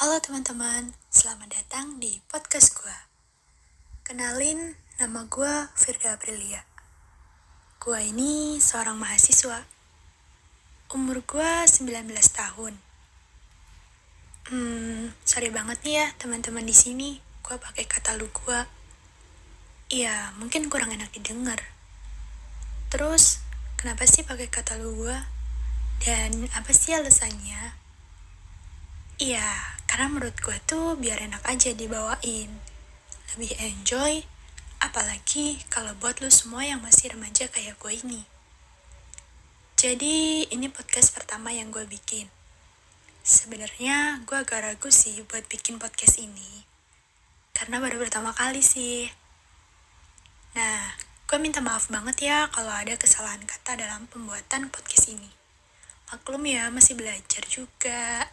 Halo teman-teman, selamat datang di podcast gue. Kenalin, nama gue Firda Aprilia. Gue ini seorang mahasiswa. Umur gue 19 tahun. Sorry banget nih ya teman-teman di sini. Gue pakai kata lu gue. Iya, mungkin kurang enak didengar. Terus, kenapa sih pakai kata lu gue? Dan apa sih alasannya? Iya, karena menurut gue tuh biar enak aja dibawain. Lebih enjoy, apalagi kalau buat lu semua yang masih remaja kayak gue ini. Jadi, ini podcast pertama yang gue bikin. Sebenarnya gue agak ragu sih buat bikin podcast ini, karena baru pertama kali sih. Nah, gue minta maaf banget ya kalau ada kesalahan kata dalam pembuatan podcast ini. Maklum ya, masih belajar juga.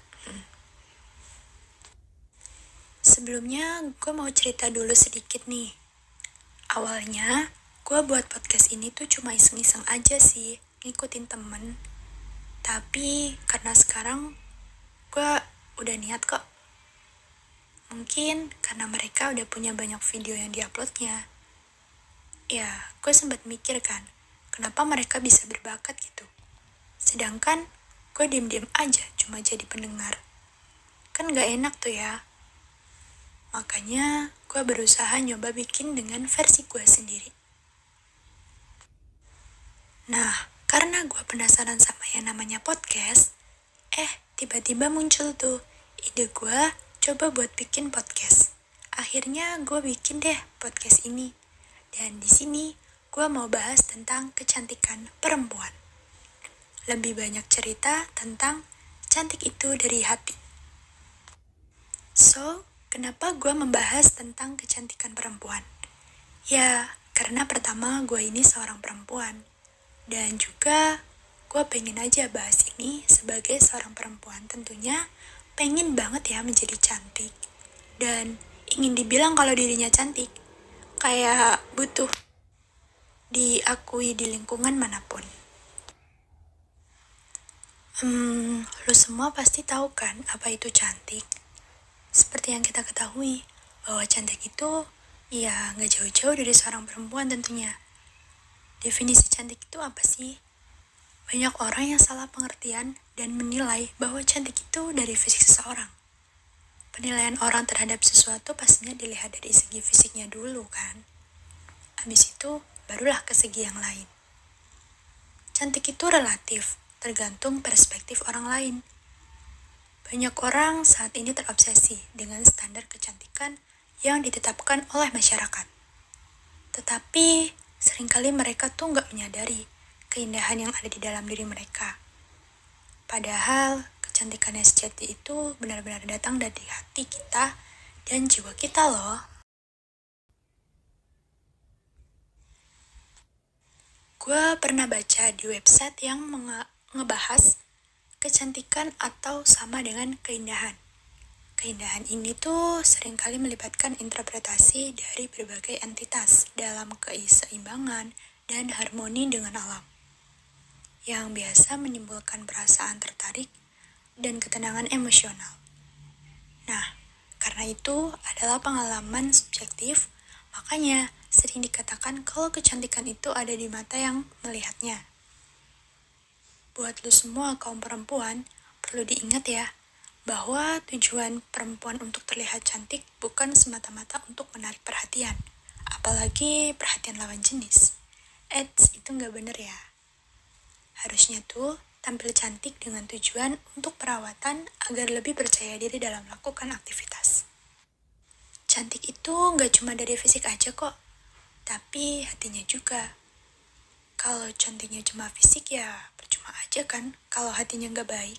Sebelumnya, gue mau cerita dulu sedikit nih. Awalnya, gue buat podcast ini tuh cuma iseng-iseng aja sih, ngikutin temen. Tapi karena sekarang gue udah niat kok. Mungkin karena mereka udah punya banyak video yang diuploadnya. Ya, gue sempat mikir kan, kenapa mereka bisa berbakat gitu. Sedangkan gue diem-diem aja cuma jadi pendengar. Kan gak enak tuh ya. Makanya gue berusaha nyoba bikin dengan versi gue sendiri. Nah, karena gue penasaran sama yang namanya podcast, tiba-tiba muncul tuh ide gue coba buat bikin podcast. Akhirnya gue bikin deh podcast ini. Dan di sini gue mau bahas tentang kecantikan perempuan. Lebih banyak cerita tentang cantik itu dari hati. So, kenapa gue membahas tentang kecantikan perempuan? Ya, karena pertama gue ini seorang perempuan. Dan juga gue pengen aja bahas ini sebagai seorang perempuan. Tentunya pengen banget ya menjadi cantik. Dan ingin dibilang kalau dirinya cantik. Kayak butuh diakui di lingkungan manapun. Lu semua pasti tahu kan apa itu cantik? Seperti yang kita ketahui, bahwa cantik itu ya nggak jauh-jauh dari seorang perempuan tentunya. Definisi cantik itu apa sih? Banyak orang yang salah pengertian dan menilai bahwa cantik itu dari fisik seseorang. Penilaian orang terhadap sesuatu pastinya dilihat dari segi fisiknya dulu kan. Habis itu barulah ke segi yang lain. Cantik itu relatif, tergantung perspektif orang lain. Banyak orang saat ini terobsesi dengan standar kecantikan yang ditetapkan oleh masyarakat. Tetapi, seringkali mereka tuh nggak menyadari keindahan yang ada di dalam diri mereka. Padahal, kecantikan yang sejati itu benar-benar datang dari hati kita dan jiwa kita loh. Gue pernah baca di website yang ngebahas kecantikan atau sama dengan keindahan. Keindahan ini tuh seringkali melibatkan interpretasi dari berbagai entitas dalam keseimbangan dan harmoni dengan alam, yang biasa menimbulkan perasaan tertarik dan ketenangan emosional. Nah, karena itu adalah pengalaman subjektif, makanya sering dikatakan kalau kecantikan itu ada di mata yang melihatnya. Buat lu semua kaum perempuan, perlu diingat ya, bahwa tujuan perempuan untuk terlihat cantik bukan semata-mata untuk menarik perhatian, apalagi perhatian lawan jenis. Itu nggak bener ya. Harusnya tuh tampil cantik dengan tujuan untuk perawatan agar lebih percaya diri dalam melakukan aktivitas. Cantik itu nggak cuma dari fisik aja kok, tapi hatinya juga. Kalau cantiknya cuma fisik ya percuma aja kan kalau hatinya nggak baik.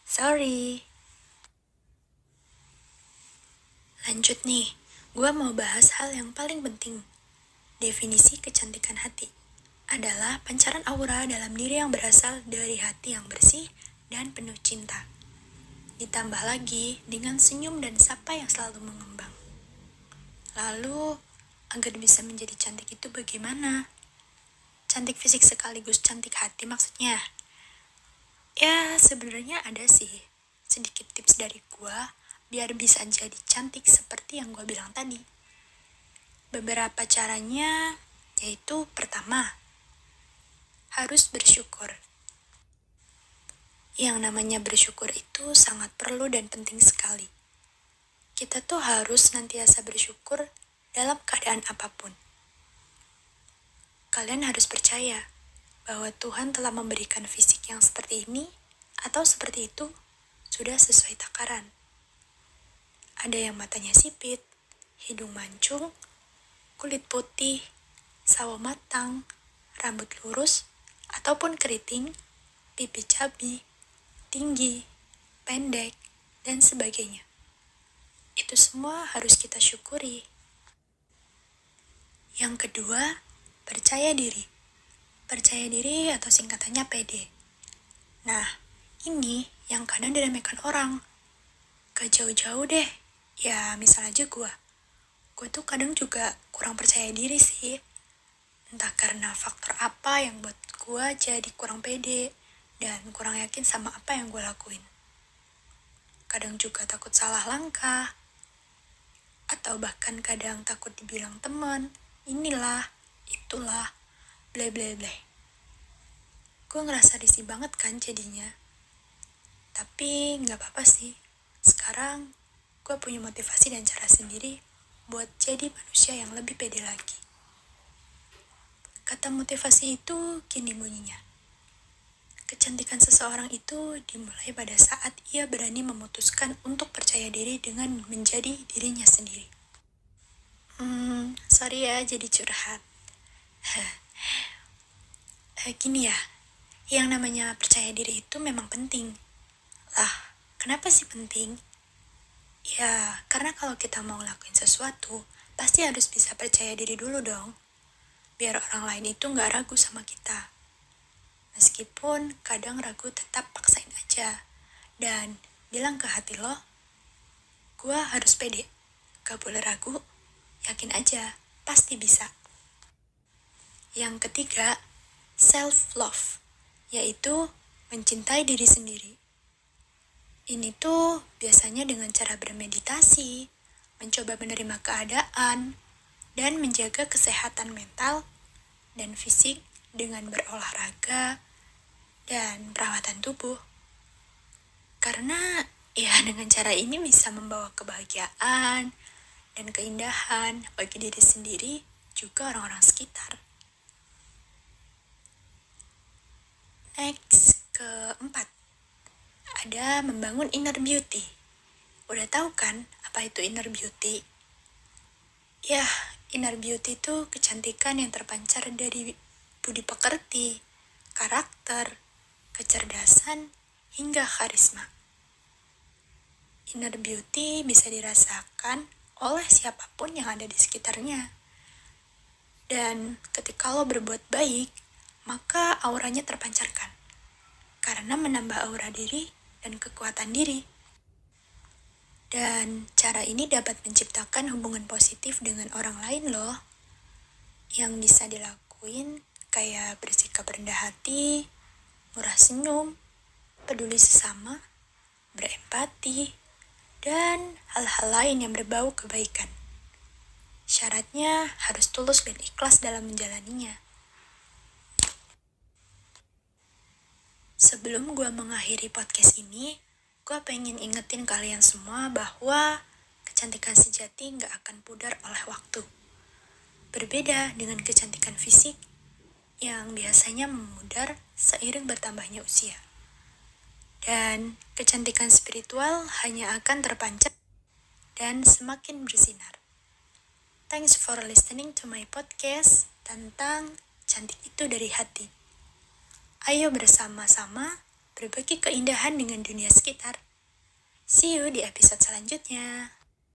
Sorry. Lanjut nih, gue mau bahas hal yang paling penting. Definisi kecantikan hati adalah pancaran aura dalam diri yang berasal dari hati yang bersih dan penuh cinta. Ditambah lagi dengan senyum dan sapa yang selalu mengembang. Lalu, agar bisa menjadi cantik itu bagaimana? Cantik fisik sekaligus cantik hati maksudnya? Ya, sebenarnya ada sih. sedikit tips dari gue biar bisa jadi cantik seperti yang gue bilang tadi. Beberapa caranya yaitu pertama, harus bersyukur. Yang namanya bersyukur itu sangat perlu dan penting sekali. Kita tuh harus senantiasa bersyukur dalam keadaan apapun. Kalian harus percaya bahwa Tuhan telah memberikan fisik yang seperti ini atau seperti itu sudah sesuai takaran. Ada yang matanya sipit, hidung mancung, kulit putih, sawo matang, rambut lurus, ataupun keriting, pipi cabi, tinggi, pendek, dan sebagainya. Itu semua harus kita syukuri. Yang kedua, percaya diri. Percaya diri atau singkatannya PD. Nah, ini yang kadang diremehkan orang. Gak jauh-jauh deh. Ya, misal aja gue tuh kadang juga kurang percaya diri sih. Entah karena faktor apa yang buat gue jadi kurang pede dan kurang yakin sama apa yang gue lakuin. Kadang juga takut salah langkah, atau bahkan kadang takut dibilang teman, inilah, itulah, ble ble ble. Gue ngerasa risih banget kan jadinya. Tapi gak apa-apa sih. Sekarang gue punya motivasi dan cara sendiri buat jadi manusia yang lebih pede lagi. Kata motivasi itu gini bunyinya. Kecantikan seseorang itu dimulai pada saat ia berani memutuskan untuk percaya diri dengan menjadi dirinya sendiri. Sorry ya jadi curhat. Gini ya, yang namanya percaya diri itu memang penting. Lah, kenapa sih penting? Ya, karena kalau kita mau ngelakuin sesuatu, pasti harus bisa percaya diri dulu dong. Biar orang lain itu gak ragu sama kita. Meskipun kadang ragu tetap paksain aja. Dan bilang ke hati lo, gue harus pede. Gak boleh ragu, yakin aja, pasti bisa. Yang ketiga, self-love, yaitu mencintai diri sendiri. Ini tuh biasanya dengan cara bermeditasi, mencoba menerima keadaan, dan menjaga kesehatan mental dan fisik dengan berolahraga dan perawatan tubuh. Karena ya dengan cara ini bisa membawa kebahagiaan dan keindahan bagi diri sendiri juga orang-orang sekitar. Next, keempat, ada membangun inner beauty. Udah tahu kan apa itu inner beauty? Ya, inner beauty itu kecantikan yang terpancar dari budi pekerti, karakter, kecerdasan, hingga karisma. Inner beauty bisa dirasakan oleh siapapun yang ada di sekitarnya. Dan ketika lo berbuat baik, maka auranya terpancarkan. Karena menambah aura diri dan kekuatan diri. Dan cara ini dapat menciptakan hubungan positif dengan orang lain loh. Yang bisa dilakuin kayak bersikap rendah hati, murah senyum, peduli sesama, berempati, dan hal-hal lain yang berbau kebaikan. Syaratnya harus tulus dan ikhlas dalam menjalaninya. Sebelum gue mengakhiri podcast ini, gue pengen ingetin kalian semua bahwa kecantikan sejati gak akan pudar oleh waktu. Berbeda dengan kecantikan fisik yang biasanya memudar seiring bertambahnya usia. Dan kecantikan spiritual hanya akan terpancar dan semakin bersinar. Thanks for listening to my podcast tentang cantik itu dari hati. Ayo bersama-sama berbagi keindahan dengan dunia sekitar. See you di episode selanjutnya.